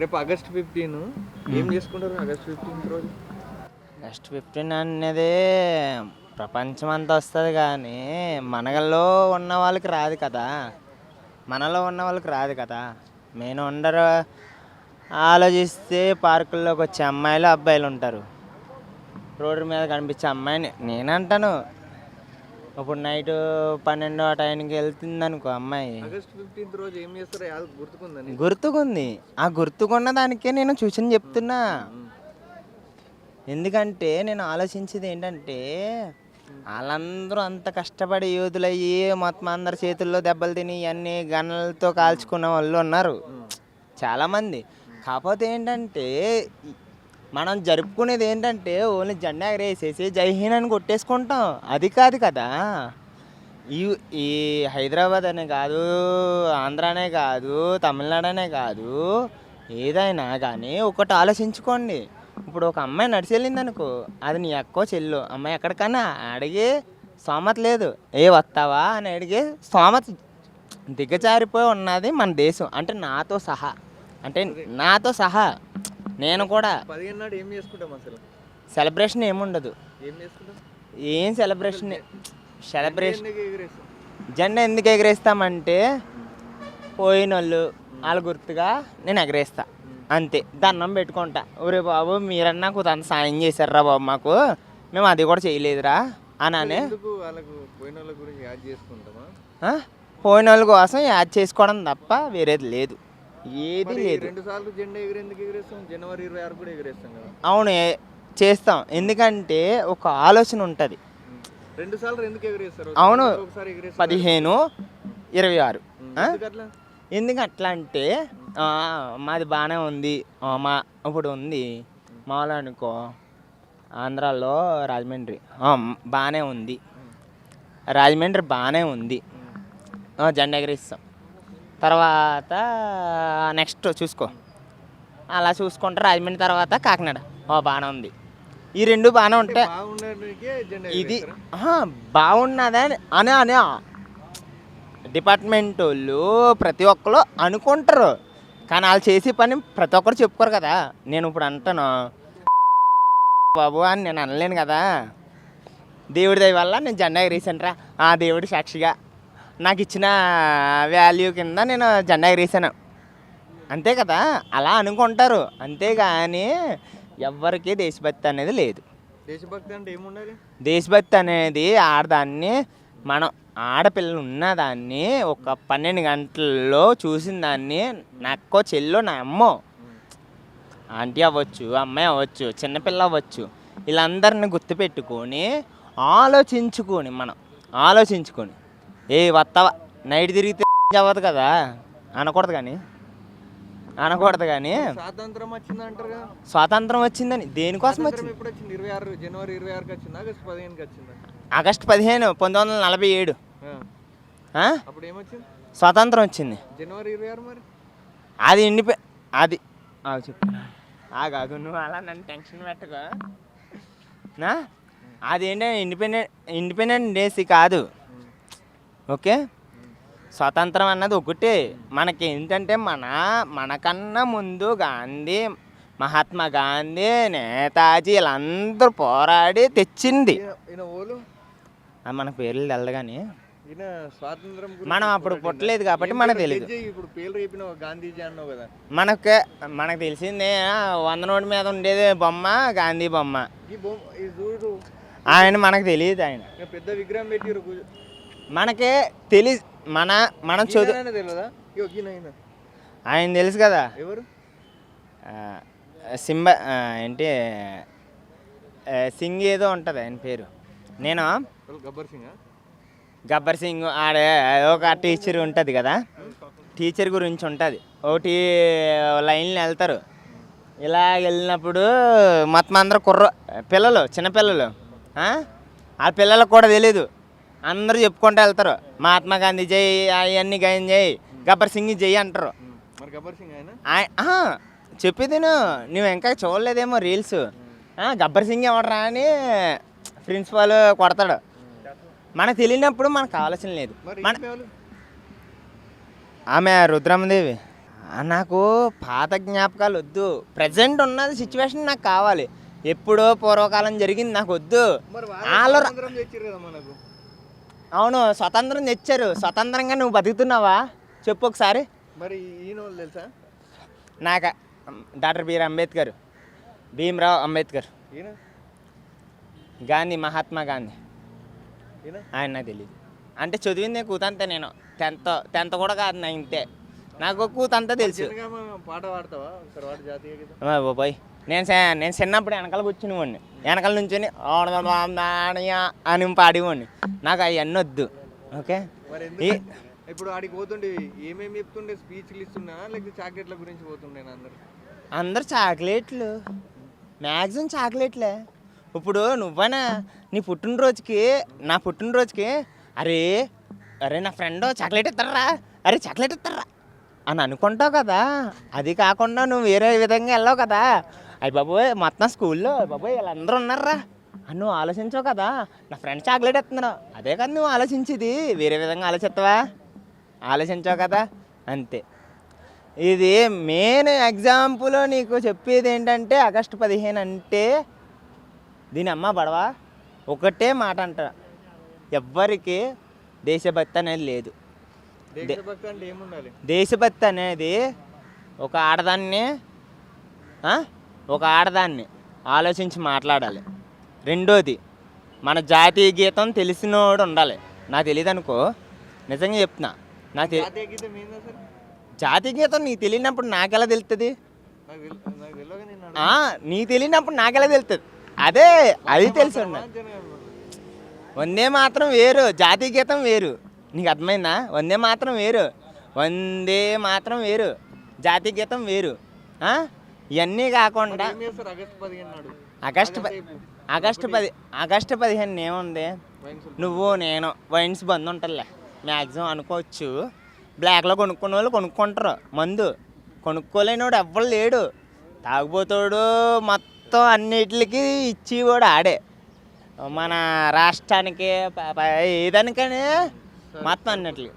రేపు ఆగస్ట్ 15 ఏం చేసుకుంటారు ఆగస్ట్ 15 రోజు? నెక్స్ట్ 15 అనేది ప్రపంచం అంతా వస్తుంది కానీ మనలో ఉన్న వాళ్ళకి రాదు కదా. మనలో ఉన్న వాళ్ళకి రాదు కదా. మెయిన్ అందరూ ఆలోచిస్తే పార్కుల్లోకి వచ్చే అమ్మాయిలు అబ్బాయిలు ఉంటారు. రోడ్డు మీద కనిపించే అమ్మాయిని నేనంటాను. ఇప్పుడు నైట్ 12 ఆ టైంకి వెళ్తుంది అనుకో అమ్మాయి, ఆగస్ట్ 15 రోజు ఏం చేస్తారో గుర్తుకుందని? గుర్తుకుంది. ఆ గుర్తుకున్న దానికే నేను సూచన చెప్తున్నా. ఎందుకంటే నేను ఆలోచించేది ఏంటంటే వాళ్ళందరూ అంత కష్టపడి యూతులయ్యి మొత్తం అందరి చేతుల్లో దెబ్బలు తిని ఇవన్నీ గన్నలతో కాల్చుకున్న వాళ్ళు ఉన్నారు చాలామంది. కాకపోతే ఏంటంటే మనం జరుపుకునేది ఏంటంటే ఓన్లీ జెండా ఎగరేసేసి జై హింద్ అని కొట్టేసుకుంటాం. అది కాదు కదా. ఈ ఈ హైదరాబాద్ అనే కాదు, ఆంధ్రానే కాదు, తమిళనాడు అనే కాదు, ఏదైనా కానీ ఒకటి ఆలోచించుకోండి. ఇప్పుడు ఒక అమ్మాయి నడిచి వెళ్ళింది అనుకో, అది నీ అక్కో చెల్లో అమ్మాయి ఎక్కడికన్నా అడిగే స్తోమత లేదు. ఏ వస్తావా అని అడిగే స్తోమత దిగజారిపోయి ఉన్నది మన దేశం. అంటే నాతో సహా నేను కూడా 15 నాడు ఏం చేసుకుంటాం అసలు? సెలబ్రేషన్ ఏముండదు. ఏం చేసుకుంటాం? ఏం సెలబ్రేషన్ ఎగరేస్తాం. జెండా ఎందుకు ఎగరేస్తామంటే పోయిన వాళ్ళ గుర్తుగా నేను ఎగరేస్తా అంతే. దండం పెట్టుకుంటా, ఒరే బాబు మీరన్నా కొంత సాయం చేశారా బాబు మాకు, మేము అది కూడా చేయలేదురా అని. పోయిన వాళ్ళ కోసం యాడ్ చేసుకోవడం తప్ప వేరేది లేదు, ఏది లేదు. 2 సార్లు జెండా ఎందుకు ఎగరేస్తాం? జనవరి 26 కూడా ఎగరేస్తాం కదా. అవును చేస్తాం, ఎందుకంటే ఒక ఆలోచన ఉంటుంది. 2 సార్లు ఎందుకు ఎగరేస్తారు? అవును, 15, 26. ఎందుకు అట్లా అంటే మాది బాగానే ఉంది. ఇప్పుడు ఉంది మామూలు అనుకో, ఆంధ్రాలో రాజమండ్రి బాగానే ఉంది, రాజమండ్రి బాగానే ఉంది, జెండా ఎగరేస్తాం. తర్వాత నెక్స్ట్ చూసుకో, అలా చూసుకుంటే రాజమండ్రి తర్వాత కాకినాడ బాగానే ఉంది. ఈ 2 బాగానే ఉంటాయి. ఇది బాగున్నదా అని అని డిపార్ట్మెంట్ వాళ్ళు ప్రతి ఒక్కరు అనుకుంటారు, కానీ వాళ్ళు చేసే పని ప్రతి ఒక్కరు చెప్పుకోరు కదా. నేను ఇప్పుడు అంటాను బాబు అని నేను అనలేను కదా. దేవుడి దయ వల్ల నేను జెండా ఎగరేసానురా, ఆ దేవుడి సాక్షిగా నాకు ఇచ్చిన వాల్యూ కింద నేను జెండా ఎగరేసాను అంతే కదా. అలా అనుకుంటారు అంతేగాని ఎవరికి దేశభక్తి అనేది లేదు. దేశభక్తి అంటే ఏముండాలి? దేశభక్తి అనేది ఆడదాన్ని, మనం ఆడపిల్లలు ఉన్నదాన్ని ఒక 12 గంటల్లో చూసిన దాన్ని నక్కో చెల్లో నా అమ్మో ఆంటీ అవ్వచ్చు, అమ్మాయి అవ్వచ్చు, చిన్నపిల్ల అవ్వచ్చు, వీళ్ళందరిని గుర్తుపెట్టుకొని ఆలోచించుకొని ఏ వస్తావా నైట్ తిరిగితే అవ్వదు కదా అనకూడదు కానీ స్వాతంత్రం వచ్చిందంటారు కదా. స్వాతంత్రం వచ్చిందని దేనికోసం వచ్చింది? ఎప్పుడు వచ్చింది? 26 జనవరి 26కి వచ్చింది, ఆగస్ట్ 15కి వచ్చింది. ఆగస్ట్ 15 1947. అప్పుడు ఏమొచ్చింది? స్వాతంత్రం వచ్చింది. జనవరి 26 మరి అది చెప్పు కాదు, నువ్వు అలా నన్ను టెన్షన్ పెట్టగా. అదేంటంటే ఇండిపెండెంట్ డేస్ కాదు, ఓకే. స్వాతంత్రం అన్నది ఒకటే. మనకి ఏంటంటే మనకన్నా ముందు గాంధీ, మహాత్మా గాంధీ, నేతాజీ వీళ్ళందరూ పోరాడి తెచ్చింది. మనకు పేర్లు తెలదు కానీ మనం అప్పుడు పుట్టలేదు కాబట్టి మనకు తెలియదు. ఇప్పుడు పేర్లు చెప్పిన గాంధీజీ అన్నావు కదా, మనకు తెలిసిందే 100 నోటి మీద ఉండేది బొమ్మ, గాంధీ బొమ్మ. ఆయన మనకు తెలియదు, ఆయన పెద్ద విగ్రహం పెట్టిరు మనకే తెలియదు. మనం తెలియదా? ఆయన తెలుసు కదా, ఎవరు? ఏంటి సింగ్ ఏదో ఉంటుంది ఆయన పేరు. నేను గబ్బర్ సింగ్ ఆడే ఒక టీచర్ ఉంటుంది కదా, టీచర్ గురించి ఉంటుంది. ఒకటి లైన్లో వెళ్తారు, ఇలా వెళ్ళినప్పుడు మొత్తం అందరూ పిల్లలు, చిన్నపిల్లలు, ఆ పిల్లలకు కూడా తెలీదు, అందరూ చెప్పుకుంటూ వెళ్తారు మహాత్మా గాంధీ జై, అవన్నీ గాయం జై, గబ్బర్ సింగ్ జై అంటారు. చెప్పేది నువ్వు ఇంకా చూడలేదేమో రీల్స్. గబ్బర్ సింగ్ ఎవడరా అని ప్రిన్సిపాల్ కొడతాడు. మనకు తెలియనప్పుడు మనకు ఆలోచన లేదు. ఆమె రుద్రమ్మదేవి నాకు పాత జ్ఞాపకాలు వద్దు, ప్రజెంట్ ఉన్నది సిచ్యువేషన్ నాకు కావాలి. ఎప్పుడో పూర్వకాలం జరిగింది నాకు వద్దు. మరి వాళ్ళు స్వాతంత్రం తెచ్చారు కదా మనకు. అవును, స్వతంత్రం తెచ్చారు. స్వతంత్రంగా నువ్వు బతుకుతున్నావా చెప్పు ఒకసారి. మరి ఈయన వాళ్ళు తెలుసా? నాకు డాక్టర్ బిఆర్ అంబేద్కర్, భీమ్రావ్ అంబేద్కర్, ఈయన గాంధీ, మహాత్మా గాంధీ, ఈయన ఆయన నాకు తెలియదు. అంటే చదివింది కూతంతే, నేను టెన్త్ కూడా కాదు, నైన్తే. నాకు కూతంతా తెలుసు. జనగామ పాట పాడతావా ఒకసారి? వాడు జాతీయ గీతం. బాబాయ్ నేను చిన్నప్పుడు వెనకాల కూర్చునివ్వండి, వెనకాల నుంచొని అని పాడేవాడిని. నాకు అవన్నీ వద్దు. ఓకే, మరి ఎందుకు ఇప్పుడు ఆడికి పోతుండే ఏమేమి చెప్తుండే? స్పీచ్లు ఇస్తున్నా లేకపోతే చాక్లెట్ల గురించి పోతుండే అందరు చాక్లెట్లు, మ్యాక్సిమం చాక్లెట్లే. ఇప్పుడు నువ్వైనా నీ పుట్టినరోజుకి, నా పుట్టినరోజుకి అరే అరే నా ఫ్రెండ్ చాక్లెట్ ఇస్తారా, అరే చాక్లెట్ ఇస్తారా అని అనుకుంటావు కదా. అది కాకుండా నువ్వు వేరే విధంగా వెళ్ళావు కదా. అయ్యి బాబోయ్ మొత్తం స్కూల్లో బాబోయ్ వీళ్ళందరూ ఉన్నారా అని నువ్వు ఆలోచించావు కదా. నా ఫ్రెండ్ చాక్లెట్ ఇస్తున్నావు, అదే కదా నువ్వు ఆలోచించేది. వేరే విధంగా ఆలోచిస్తావా? ఆలోచించావు కదా, అంతే. ఇది మెయిన్ ఎగ్జాంపుల్ నీకు చెప్పేది ఏంటంటే ఆగస్టు 15 అంటే దీని అమ్మ బడవా ఒకటే మాట అంట, ఎవ్వరికి దేశభక్తి అనేది లేదు. దేశభక్తి అంటే ఏముండాలి? దేశభక్తి అనేది ఒక ఆడదాన్ని ఆలోచించి మాట్లాడాలి. రెండోది మన జాతీయ గీతం తెలిసినోడు ఉండాలి. నాకు తెలియదు అనుకో, నిజంగా చెప్తున్నా. జాతీయ గీతం ఏంది అసలు? జాతీయ గీతం నీకు తెలియనప్పుడు నాకెలా తెలుస్తుంది? నాకు తెలియక నేను నీకు తెలియనప్పుడు నాకెలా తెలుస్తుంది? అది తెలుసు. వందే మాత్రం వేరు, జాతీయ గీతం వేరు. నీకు అర్థమైందా? వందే మాత్రం వేరు, వందే మాత్రం వేరు, జాతీయ గీతం వేరు. ఇవన్నీ కాకుండా ఆగస్టు 15 ఏముంది? నువ్వు నేను వైన్స్ బంద్ ఉంటుందిలే మ్యాక్సిమం అనుకోవచ్చు. బ్లాక్లో కొనుక్కునే వాళ్ళు కొనుక్కుంటారు, మందు కొనుక్కోలేనివాడు ఎవ్వరు లేడు. తాగుబోతాడు మొత్తం అన్నిటికి ఇచ్చేవాడు ఆడే. మన రాష్ట్రానికి ఏదానికనే మొత్తం అన్నిటికి